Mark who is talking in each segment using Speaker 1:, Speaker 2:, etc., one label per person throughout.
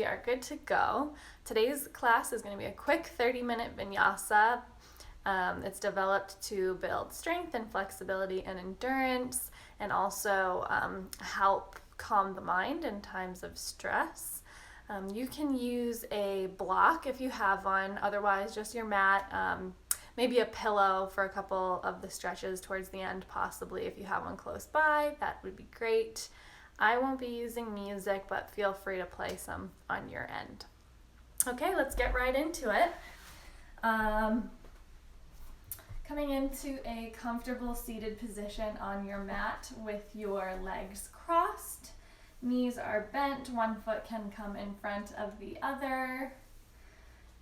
Speaker 1: We are good to go. Today's class is going to be a quick 30-minute vinyasa. It's developed to build strength and flexibility and endurance, and also help calm the mind in times of stress. You can use a block if you have one, otherwise just your mat, maybe a pillow for a couple of the stretches towards the end, possibly if you have one close by, that would be great. I won't be using music, but feel free to play some on your end. Okay, let's get right into it. Coming into a comfortable seated position on your mat with your legs crossed. Knees are bent, one foot can come in front of the other.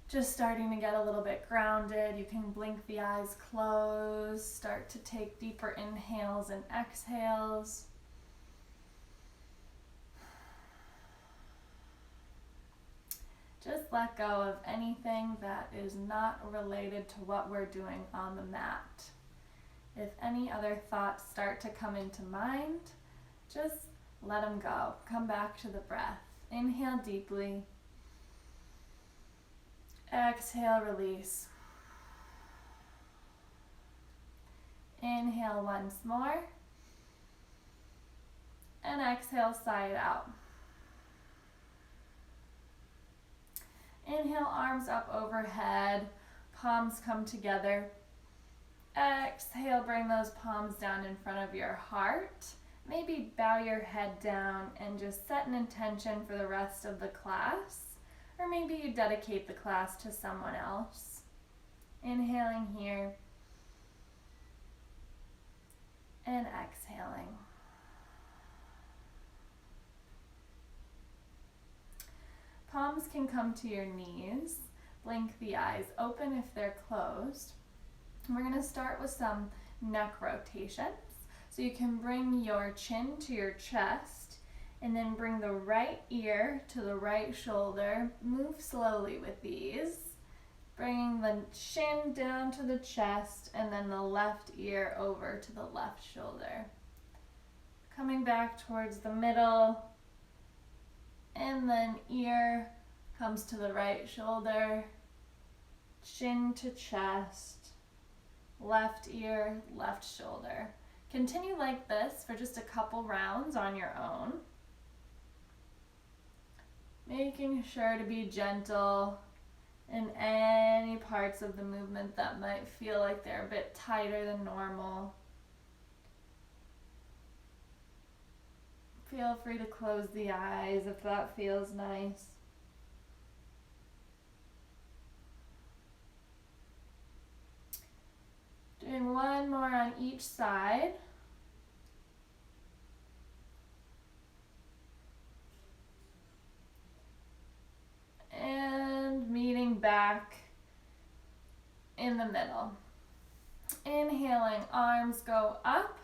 Speaker 1: Just starting to get a little bit grounded. You can blink the eyes closed, start to take deeper inhales and exhales. Just let go of anything that is not related to what we're doing on the mat. If any other thoughts start to come into mind, just let them go. Come back to the breath. Inhale deeply. Exhale, release. Inhale once more. And exhale, sigh it out. Inhale, arms up overhead, palms come together. Exhale, bring those palms down in front of your heart. Maybe bow your head down and just set an intention for the rest of the class. Or maybe you dedicate the class to someone else. Inhaling here. And exhaling. Palms can come to your knees. Blink the eyes open if they're closed. We're going to start with some neck rotations. So you can bring your chin to your chest and then bring the right ear to the right shoulder. Move slowly with these. Bringing the chin down to the chest and then the left ear over to the left shoulder. Coming back towards the middle. And then ear comes to the right shoulder, chin to chest, left ear, left shoulder. Continue like this for just a couple rounds on your own. Making sure to be gentle in any parts of the movement that might feel like they're a bit tighter than normal. Feel free to close the eyes if that feels nice. Doing one more on each side. And meeting back in the middle. Inhaling, arms go up.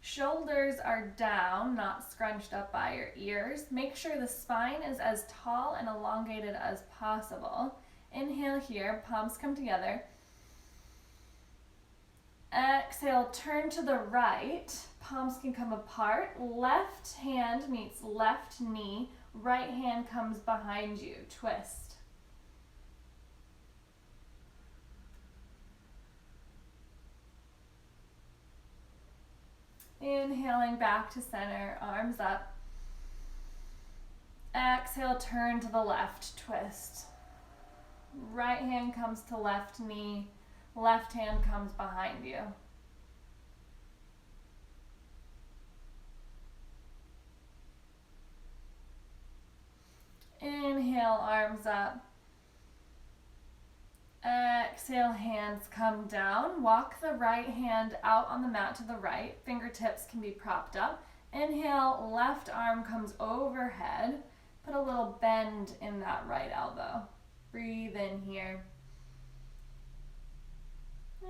Speaker 1: Shoulders are down, not scrunched up by your ears. Make sure the spine is as tall and elongated as possible. Inhale here, palms come together. Exhale, turn to the right. Palms can come apart. Left hand meets left knee. Right hand comes behind you. Twist. Inhaling back to center, arms up. Exhale, turn to the left, twist. Right hand comes to left knee, left hand comes behind you. Inhale, arms up. Exhale, hands come down. Walk the right hand out on the mat to the right. Fingertips can be propped up. Inhale, left arm comes overhead. Put a little bend in that right elbow. Breathe in here.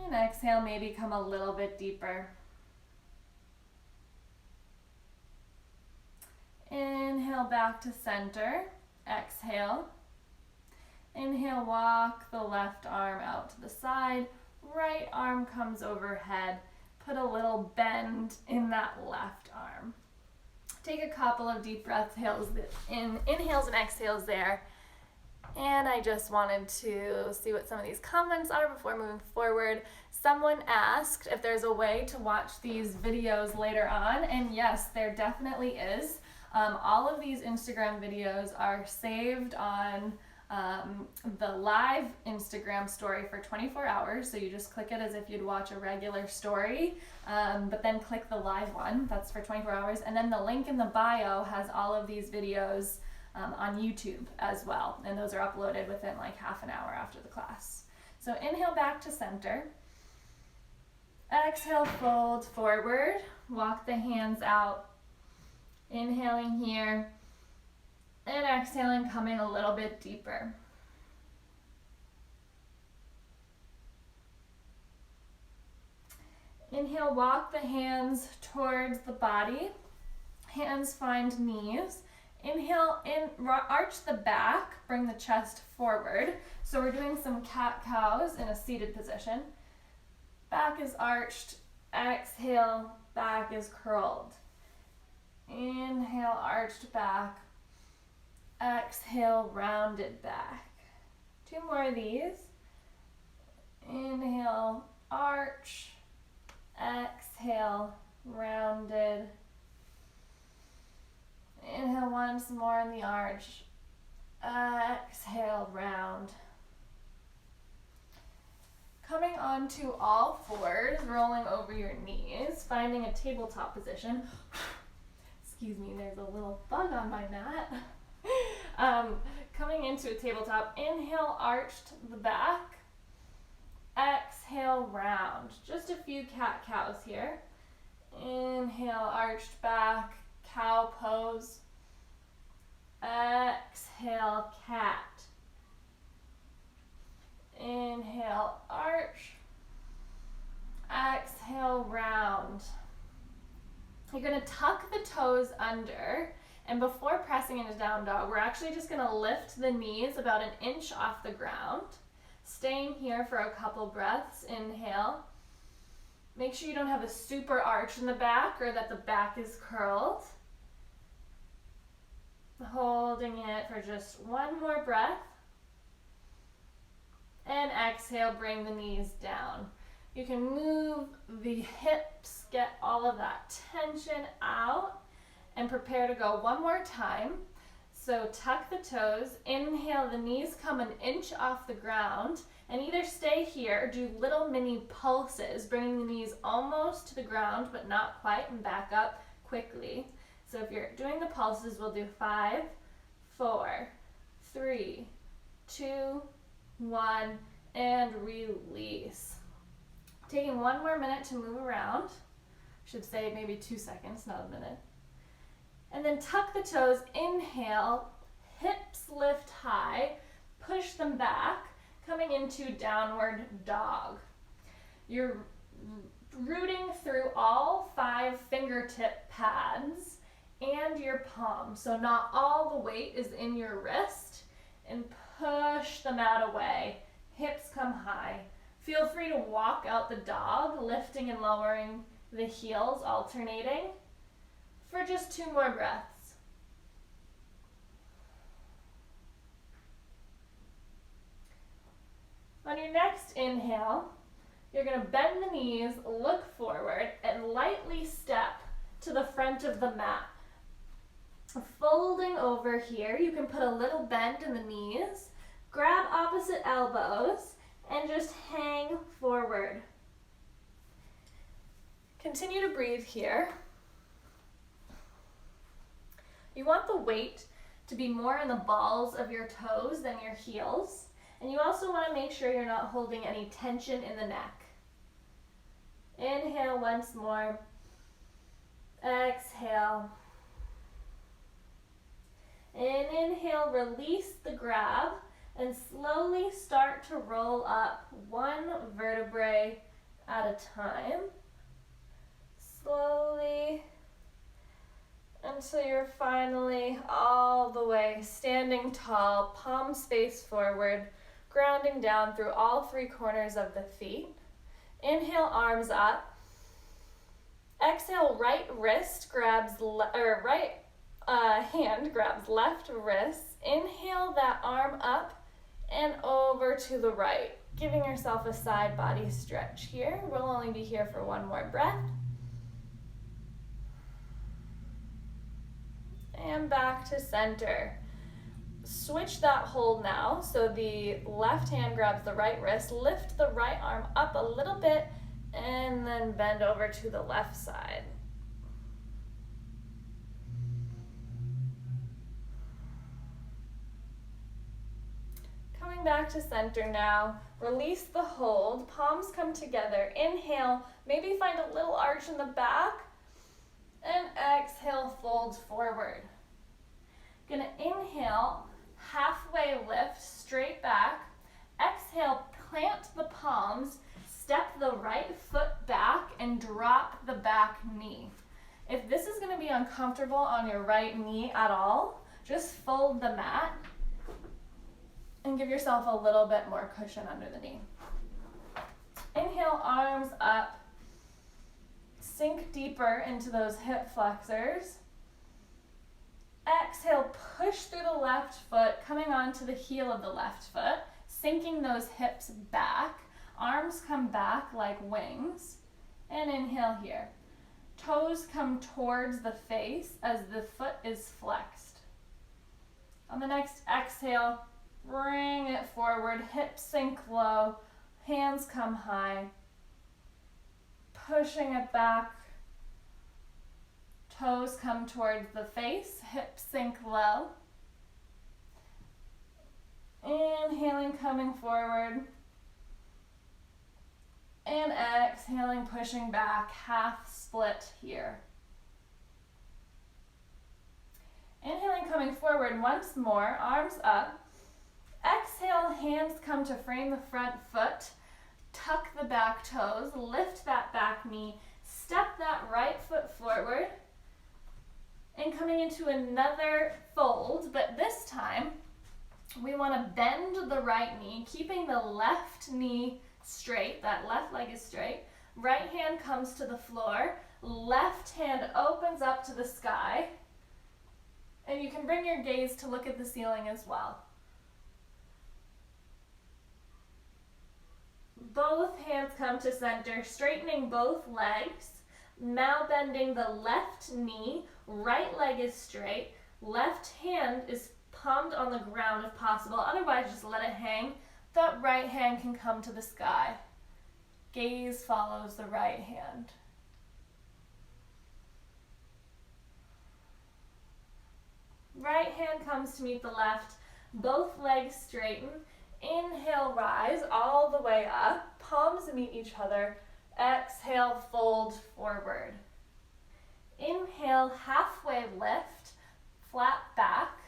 Speaker 1: And exhale, maybe come a little bit deeper. Inhale, back to center. Exhale. Inhale, walk the left arm out to the side. Right arm comes overhead. Put a little bend in that left arm. Take a couple of deep breaths, inhales and exhales there. And I just wanted to see what some of these comments are before moving forward. Someone asked if there's a way to watch these videos later on, and yes, there definitely is. All of these Instagram videos are saved on the live Instagram story for 24 hours, so you just click it as if you'd watch a regular story, but then click the live one, that's for 24 hours, and then the link in the bio has all of these videos on YouTube as well, and those are uploaded within like half an hour after the class. So inhale back to center, exhale, fold forward, walk the hands out, inhaling here, and exhaling, coming a little bit deeper. Inhale, walk the hands towards the body, hands find knees. Inhale, arch the back, bring the chest forward. So we're doing some cat-cows in a seated position. Back is arched, exhale, back is curled. Inhale, arched back, exhale, rounded back. 2 more of these. Inhale, arch, exhale, rounded. Inhale once more in the arch, exhale, round. Coming onto all fours, rolling over your knees, finding a tabletop position. Excuse me, there's a little bug on my mat. Coming into a tabletop, inhale, arched the back, exhale, round. Just a few cat-cows here. Inhale, arched back, cow pose. Exhale, cat. Inhale, arch. Exhale, round. You're going to tuck the toes under, and before pressing into down dog, we're actually just going to lift the knees about 1 inch off the ground. Staying here for a couple breaths. Inhale. Make sure you don't have a super arch in the back or that the back is curled. Holding it for just 1 more breath. And exhale, bring the knees down. You can move the hips, get all of that tension out, and prepare to go 1 more time. So tuck the toes, inhale, the knees come 1 inch off the ground, and either stay here or do little mini pulses, bringing the knees almost to the ground, but not quite, and back up quickly. So if you're doing the pulses, we'll do 5, 4, 3, 2, 1, and release. Taking 1 more minute to move around. Should say maybe 2 seconds, not a minute. And then tuck the toes, inhale, hips lift high, push them back, coming into downward dog. You're rooting through all 5 fingertip pads and your palm. So not all the weight is in your wrist, and push the mat away. Hips come high. Feel free to walk out the dog, lifting and lowering the heels, alternating for just 2 more breaths. On your next inhale, you're going to bend the knees, look forward, and lightly step to the front of the mat. Folding over here, you can put a little bend in the knees, grab opposite elbows, and just hang forward. Continue to breathe here. You want the weight to be more in the balls of your toes than your heels, and you also want to make sure you're not holding any tension in the neck. Inhale once more. Exhale. And inhale, release the grab, and slowly start to roll up 1 vertebrae at a time. Slowly, until you're finally all the way standing tall, palms face forward, grounding down through all 3 corners of the feet. Inhale, arms up. Exhale, right wrist grabs, right hand grabs left wrist. Inhale that arm up and over to the right. Giving yourself a side body stretch here. We'll only be here for one more breath. And back to center. Switch that hold now. So the left hand grabs the right wrist. Lift the right arm up a little bit and then bend over to the left side. Coming back to center now. Release the hold. Palms come together. Inhale. Maybe find a little arch in the back. And exhale, fold forward. Gonna inhale, halfway lift, straight back. Exhale, plant the palms, step the right foot back, and drop the back knee. If this is gonna be uncomfortable on your right knee at all, just fold the mat and give yourself a little bit more cushion under the knee. Inhale, arms up. Sink deeper into those hip flexors. Exhale, push through the left foot, coming onto the heel of the left foot, sinking those hips back. Arms come back like wings. And inhale here. Toes come towards the face as the foot is flexed. On the next exhale, bring it forward, hips sink low, hands come high. Pushing it back, toes come towards the face, hips sink low. Inhaling, coming forward. And exhaling, pushing back, half split here. Inhaling, coming forward once more, arms up. Exhale, hands come to frame the front foot. Tuck the back toes, lift that back knee, step that right foot forward, and coming into another fold, but this time we want to bend the right knee, keeping the left knee straight, that left leg is straight. Right hand comes to the floor, left hand opens up to the sky, and you can bring your gaze to look at the ceiling as well. Both hands come to center, straightening both legs. Now bending the left knee, right leg is straight. Left hand is palmed on the ground if possible, otherwise just let it hang. That right hand can come to the sky. Gaze follows the right hand. Right hand comes to meet the left, both legs straighten. Inhale, rise all the way up, palms meet each other. Exhale, fold forward. Inhale, halfway lift, flat back.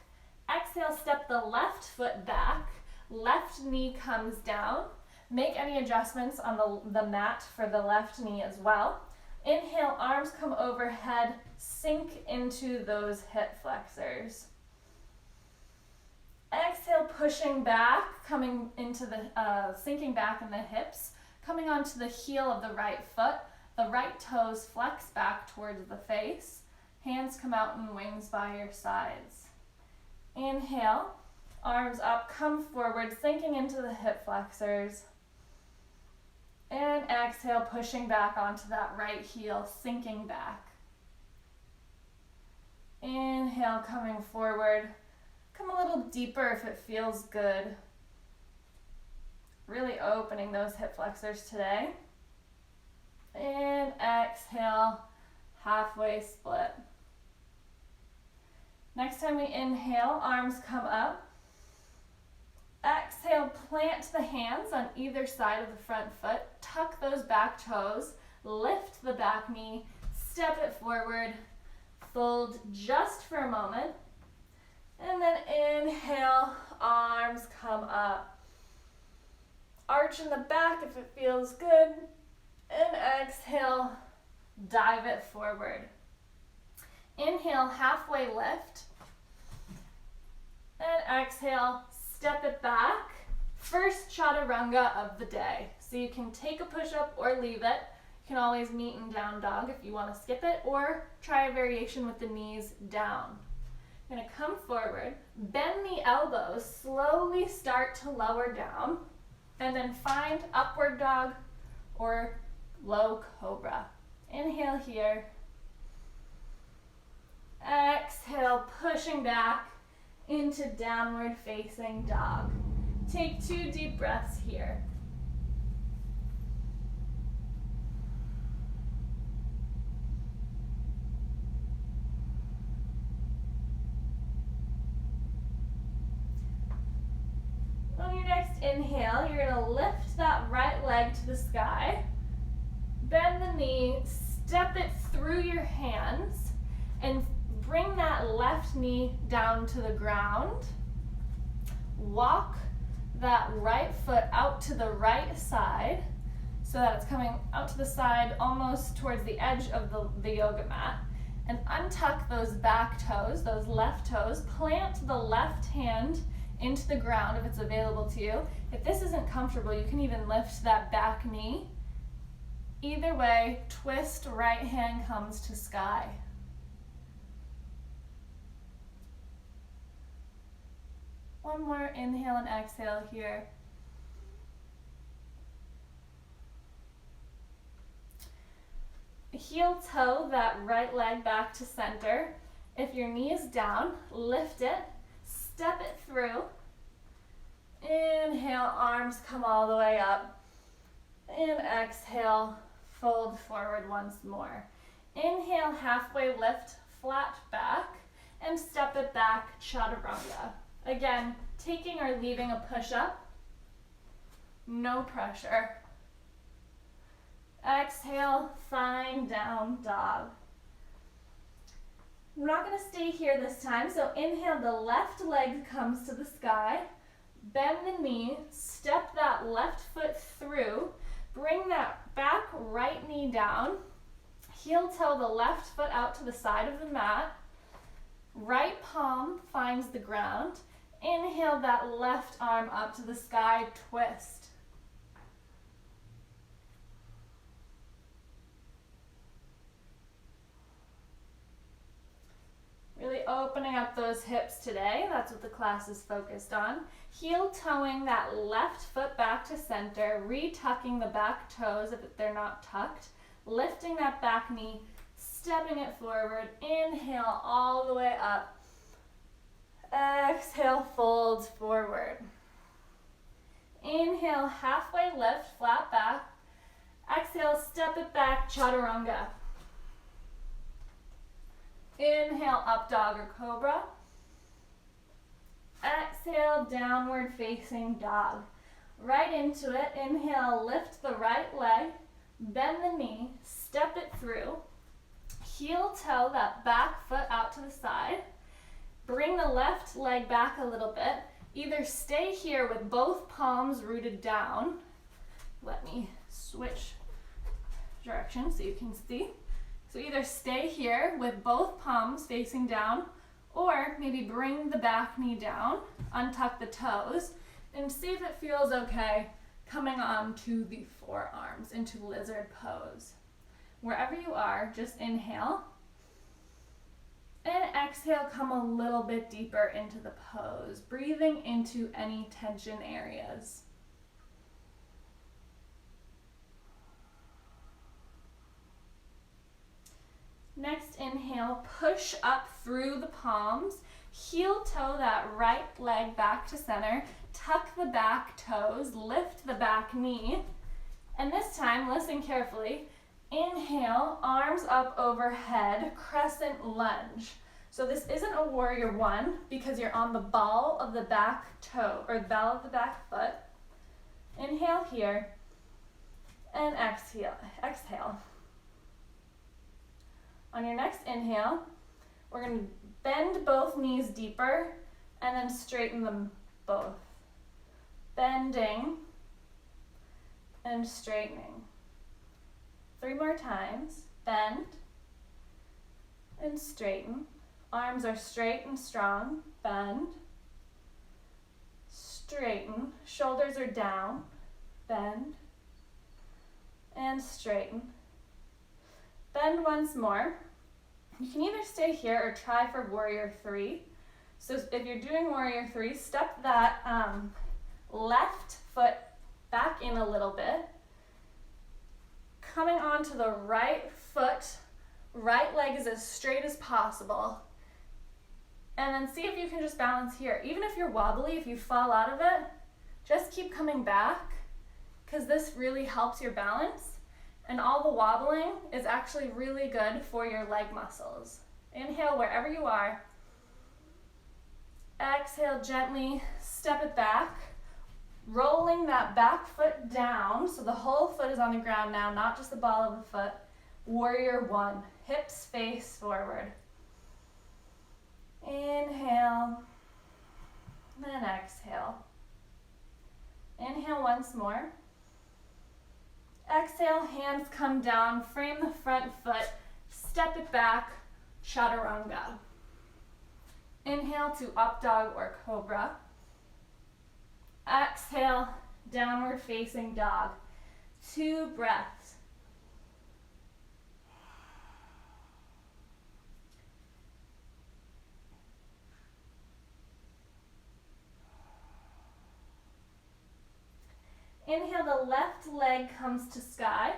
Speaker 1: Exhale, step the left foot back, left knee comes down. Make any adjustments on the mat for the left knee as well. Inhale, arms come overhead, sink into those hip flexors. Exhale, pushing back, coming into the, sinking back in the hips, coming onto the heel of the right foot. The right toes flex back towards the face. Hands come out in wings by your sides. Inhale, arms up, come forward, sinking into the hip flexors. And exhale, pushing back onto that right heel, sinking back. Inhale, coming forward. Come a little deeper if it feels good. Really opening those hip flexors today. And exhale, halfway split. Next time we inhale, arms come up. Exhale, plant the hands on either side of the front foot. Tuck those back toes. Lift the back knee. Step it forward. Fold just for a moment. And then inhale, arms come up. Arch in the back if it feels good. And exhale, dive it forward. Inhale, halfway lift. And exhale, step it back. First chaturanga of the day. So you can take a push-up or leave it. You can always meet in down dog if you want to skip it, or try a variation with the knees down. I'm going to come forward, bend the elbows, slowly start to lower down, and then find upward dog or low cobra. Inhale here. Exhale, pushing back into downward facing dog. Take 2 deep breaths here. On your next inhale, you're going to lift that right leg to the sky. Bend the knee, step it through your hands, and bring that left knee down to the ground. Walk that right foot out to the right side so that it's coming out to the side almost towards the edge of the yoga mat. And untuck those back toes, those left toes. Plant the left hand into the ground if it's available to you. If this isn't comfortable, you can even lift that back knee. Either way, twist, right hand comes to sky. One more inhale and exhale here. Heel toe that right leg back to center. If your knee is down, lift it, step it through. Inhale, arms come all the way up. And exhale, fold forward once more. Inhale, halfway lift, flat back, and step it back, chaturanga. Again, taking or leaving a push-up, no pressure. Exhale, find down dog. We're not going to stay here this time, so inhale, the left leg comes to the sky. Bend the knee, step that left foot through, bring that back right knee down, heel toe the left foot out to the side of the mat, right palm finds the ground. Inhale that left arm up to the sky, twist. Really opening up those hips today. That's what the class is focused on. Heel toeing that left foot back to center, retucking the back toes if they're not tucked, lifting that back knee, stepping it forward. Inhale all the way up. Exhale, fold forward. Inhale, halfway lift, flat back. Exhale, step it back, chaturanga. Inhale, up dog or cobra. Exhale, downward facing dog. Right into it. Inhale, lift the right leg, bend the knee, step it through. Heel toe that back foot out to the side. Bring the left leg back a little bit. Either stay here with both palms rooted down. Let me switch directions so you can see. So either stay here with both palms facing down, or maybe bring the back knee down, untuck the toes, and see if it feels okay coming on to the forearms into lizard pose. Wherever you are, just inhale. And exhale, come a little bit deeper into the pose, breathing into any tension areas. Next inhale, push up through the palms, heel toe that right leg back to center, tuck the back toes, lift the back knee, and this time, listen carefully, inhale, arms up overhead, crescent lunge. So this isn't a warrior one because you're on the ball of the back toe, or the ball of the back foot. Inhale here, and exhale. On your next inhale, we're going to bend both knees deeper and then straighten them both. Bending and straightening. 3 more times. Bend and straighten. Arms are straight and strong. Bend. Straighten. Shoulders are down. Bend and straighten. Bend once more. You can either stay here or try for warrior three. So if you're doing warrior three, step that left foot back in a little bit. Coming onto the right foot, right leg is as straight as possible. And then see if you can just balance here. Even if you're wobbly, if you fall out of it, just keep coming back, because this really helps your balance. And all the wobbling is actually really good for your leg muscles. Inhale wherever you are. Exhale, gently step it back, rolling that back foot down, so the whole foot is on the ground now, not just the ball of the foot. Warrior one, hips face forward. Inhale, then exhale. Inhale once more. Exhale, hands come down, frame the front foot, step it back, chaturanga. Inhale to up dog or cobra. Exhale, downward facing dog. 2 breaths. Inhale, the left leg comes to sky.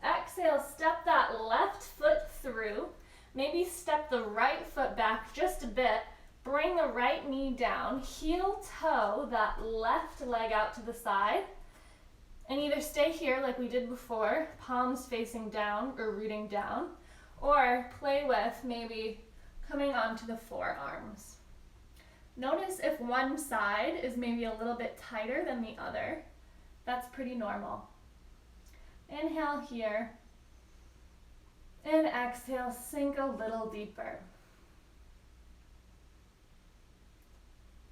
Speaker 1: Exhale, step that left foot through. Maybe step the right foot back just a bit. Bring the right knee down. Heel toe that left leg out to the side. And either stay here like we did before, palms facing down or rooting down, or play with maybe coming onto the forearms. Notice if one side is maybe a little bit tighter than the other. That's pretty normal. Inhale here, and exhale, sink a little deeper.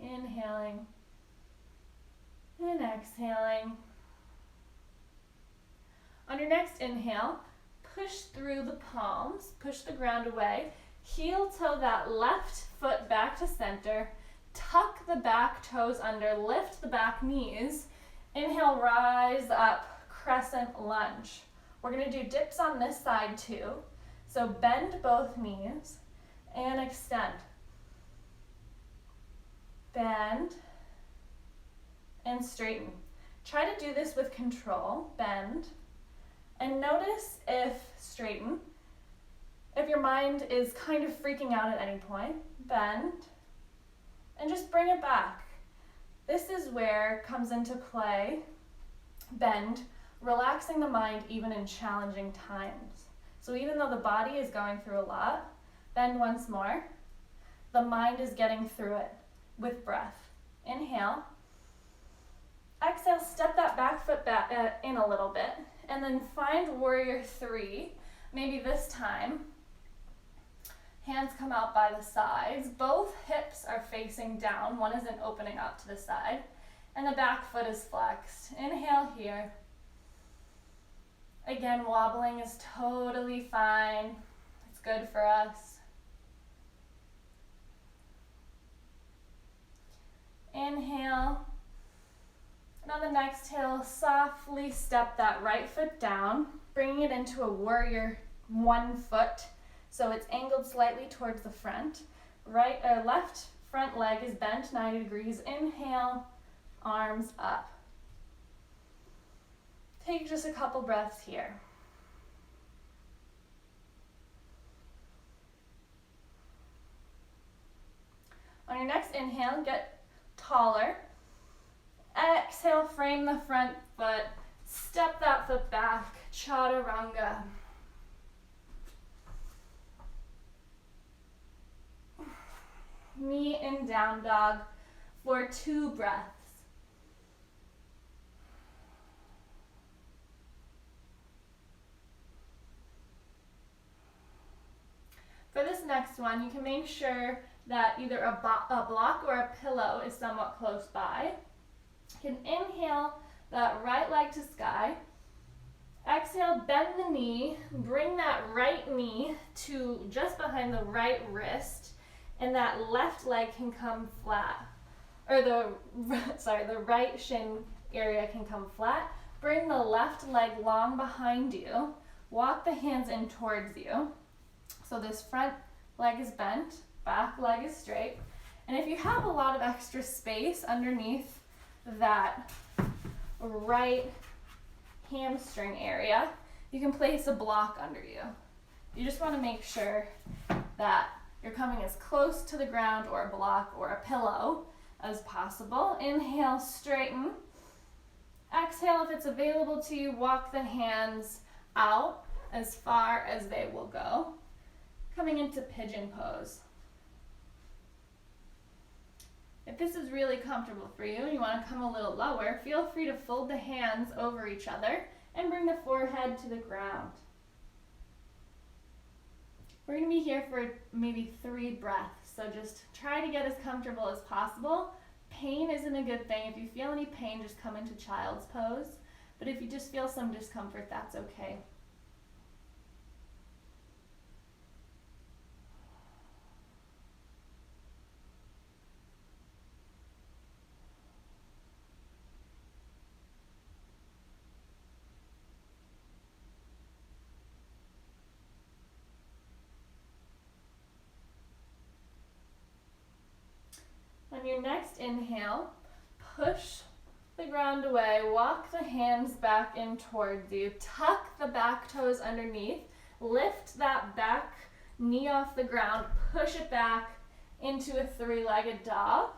Speaker 1: Inhaling, and exhaling. On your next inhale, push through the palms, push the ground away, heel toe that left foot back to center, tuck the back toes under, lift the back knees. Inhale, rise up, crescent lunge. We're gonna do dips on this side too. So bend both knees and extend. Bend and straighten. Try to do this with control, bend, and notice if straighten. If your mind is kind of freaking out at any point, bend, and just bring it back. This is where comes into play, bend, relaxing the mind even in challenging times. So even though the body is going through a lot, bend once more. The mind is getting through it with breath. Inhale. Exhale, step that back foot back in a little bit, and then find warrior three. Maybe this time, hands come out by the sides. Both hips are facing down. One isn't opening out to the side. And the back foot is flexed. Inhale here. Again, wobbling is totally fine. It's good for us. Inhale. And on the next exhale, softly step that right foot down, bringing it into a warrior one foot. So it's angled slightly towards the front. Left front leg is bent 90 degrees. Inhale, arms up. Take just a couple breaths here. On your next inhale, get taller. Exhale, frame the front foot. Step that foot back, chaturanga. Knee in down dog for 2 breaths. For this next one, you can make sure that either a block or a pillow is somewhat close by. You can inhale that right leg to sky. Exhale, bend the knee, bring that right knee to just behind the right wrist, and that left leg can come flat. Or the right shin area can come flat. Bring the left leg long behind you. walk the hands in towards you. So this front leg is bent, back leg is straight. And if you have a lot of extra space underneath that right hamstring area, you can place a block under you. You just want to make sure that you're coming as close to the ground or a block or a pillow as possible. Inhale, straighten. Exhale, if it's available to you, walk the hands out as far as they will go. Coming into pigeon pose. If this is really comfortable for you and you want to come a little lower, feel free to fold the hands over each other and bring the forehead to the ground. We're going to be here for maybe 3 breaths, so just try to get as comfortable as possible. Pain isn't a good thing. If you feel any pain, just come into child's pose. But if you just feel some discomfort, that's okay. On your next inhale, push the ground away, walk the hands back in towards you, tuck the back toes underneath, lift that back knee off the ground, push it back into a 3-legged dog,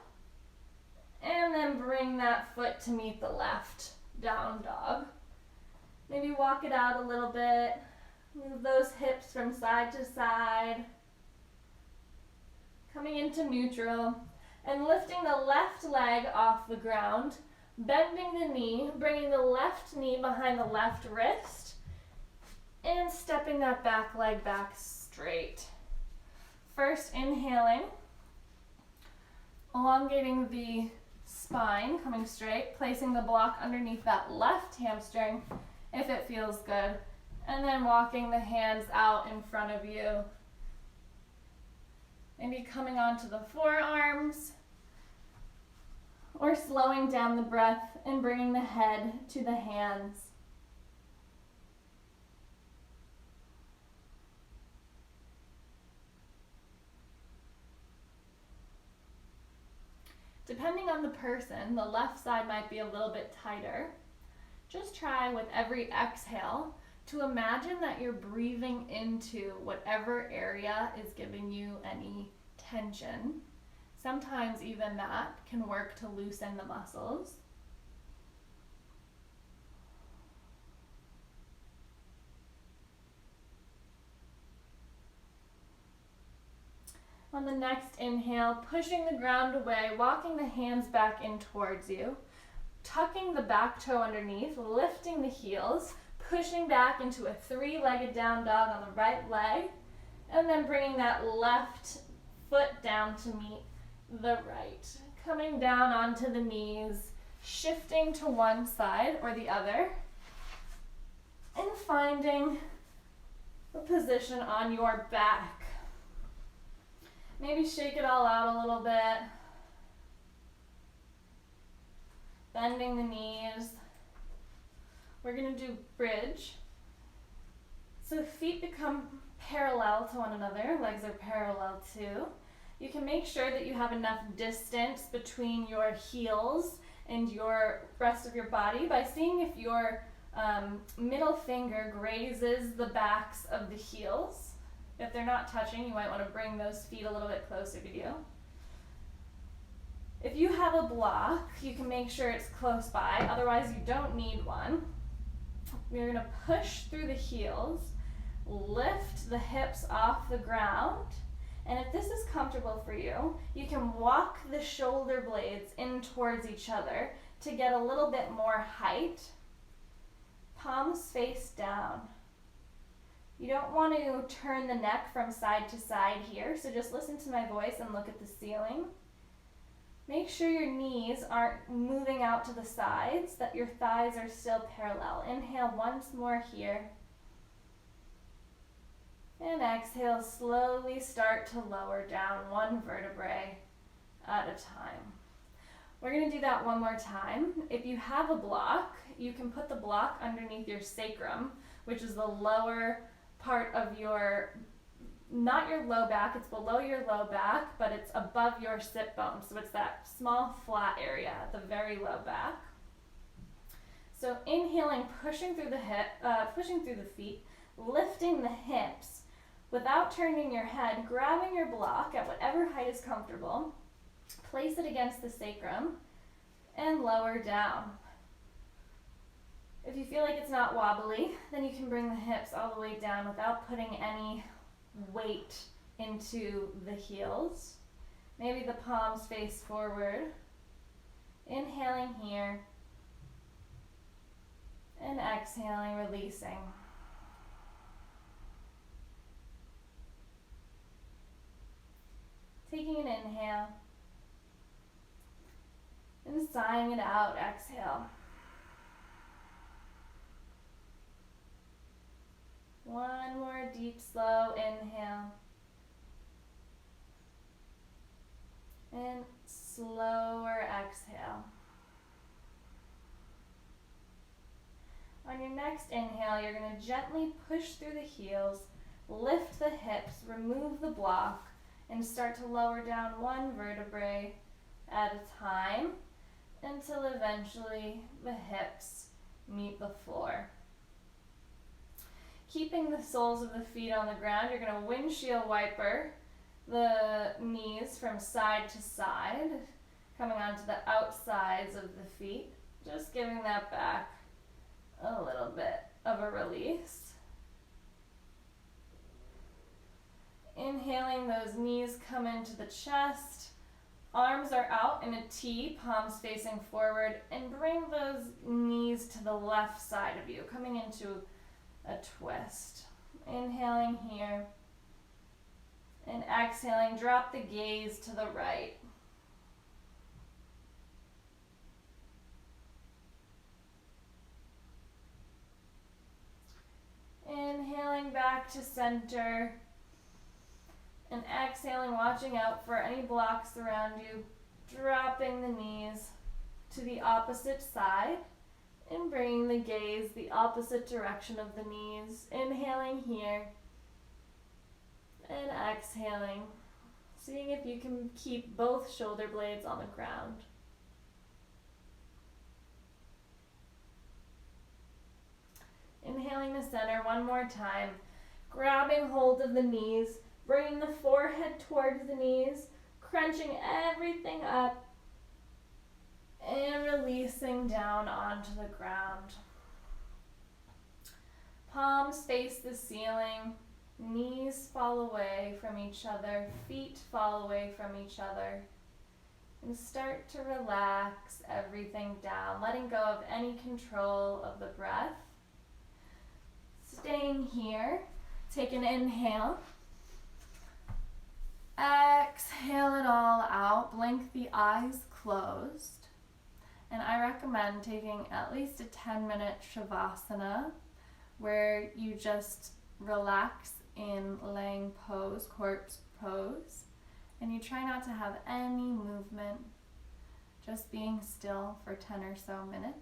Speaker 1: and then bring that foot to meet the left down dog. Maybe walk it out a little bit, move those hips from side to side, coming into neutral. And lifting the left leg off the ground, bending the knee, bringing the left knee behind the left wrist, and stepping that back leg back straight. First, inhaling, elongating the spine, coming straight, placing the block underneath that left hamstring if it feels good, and then walking the hands out in front of you. Maybe coming onto the forearms, or slowing down the breath and bringing the head to the hands. Depending on the person, the left side might be a little bit tighter. Just try with every exhale to imagine that you're breathing into whatever area is giving you any tension. Sometimes even that can work to loosen the muscles. On the next inhale, pushing the ground away, walking the hands back in towards you, tucking the back toe underneath, lifting the heels, pushing back into a 3-legged down dog on the right leg, and then bringing that left foot down to meet the right. Coming down onto the knees, shifting to one side or the other, and finding a position on your back. Maybe shake it all out a little bit. Bending the knees. We're going to do bridge. So the feet become parallel to one another, legs are parallel too. You can make sure that you have enough distance between your heels and your rest of your body by seeing if your middle finger grazes the backs of the heels. If they're not touching, you might want to bring those feet a little bit closer to you. If you have a block, you can make sure it's close by, otherwise you don't need one. We're going to push through the heels, lift the hips off the ground, and if this is comfortable for you, you can walk the shoulder blades in towards each other to get a little bit more height. Palms face down. You don't want to turn the neck from side to side here, so just listen to my voice and look at the ceiling. Make sure your knees aren't moving out to the sides, that your thighs are still parallel. Inhale once more here. And exhale, slowly start to lower down one vertebrae at a time. We're going to do that one more time. If you have a block, you can put the block underneath your sacrum, which is the lower part of your, not your low back, it's below your low back, but it's above your sit bone. So it's that small flat area at the very low back. So inhaling, pushing through the feet, lifting the hips without turning your head, grabbing your block at whatever height is comfortable, place it against the sacrum, and lower down. If you feel like it's not wobbly, then you can bring the hips all the way down without putting any weight into the heels. Maybe the palms face forward. Inhaling here. And exhaling, releasing. Taking an inhale. And sighing it out, exhale. One more deep, slow inhale. And slower exhale. On your next inhale, you're going to gently push through the heels, lift the hips, remove the block, and start to lower down one vertebrae at a time until eventually the hips meet the floor. Keeping the soles of the feet on the ground, you're going to windshield wiper the knees from side to side, coming onto the outsides of the feet, just giving that back a little bit of a release. Inhaling, those knees come into the chest, arms are out in a T, palms facing forward, and bring those knees to the left side of you, coming into a twist. Inhaling here, and exhaling, drop the gaze to the right. Inhaling back to center, and exhaling, watching out for any blocks around you, dropping the knees to the opposite side and bringing the gaze the opposite direction of the knees. Inhaling here and exhaling, seeing if you can keep both shoulder blades on the ground. Inhaling to center one more time, grabbing hold of the knees, bringing the forehead towards the knees, crunching everything up, and releasing down onto the ground. Palms face the ceiling, knees fall away from each other, feet fall away from each other, and start to relax everything down, letting go of any control of the breath. Staying here, take an inhale, exhale it all out, blink the eyes closed, and I recommend taking at least a 10-minute Shavasana where you just relax in laying pose, corpse pose, and you try not to have any movement, just being still for 10 or so minutes.